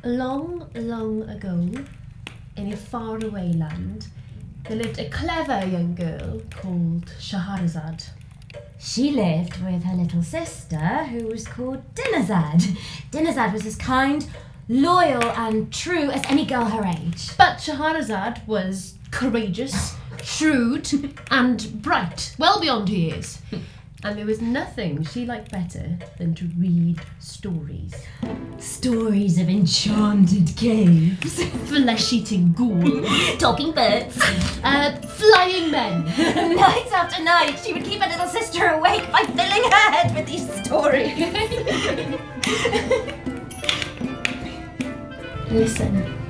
Long, long ago, in a faraway land, there lived a clever young girl called Scheherazade. She lived with her little sister, who was called Dinazad. Dinazad was as kind, loyal and true as any girl her age. But Scheherazade was courageous, shrewd and bright, well beyond her years. And there was nothing she liked better than to read stories. Stories of enchanted caves. Flesh-eating ghouls. Talking birds. Flying men. Night after night, she would keep her little sister awake by filling her head with these stories. Listen.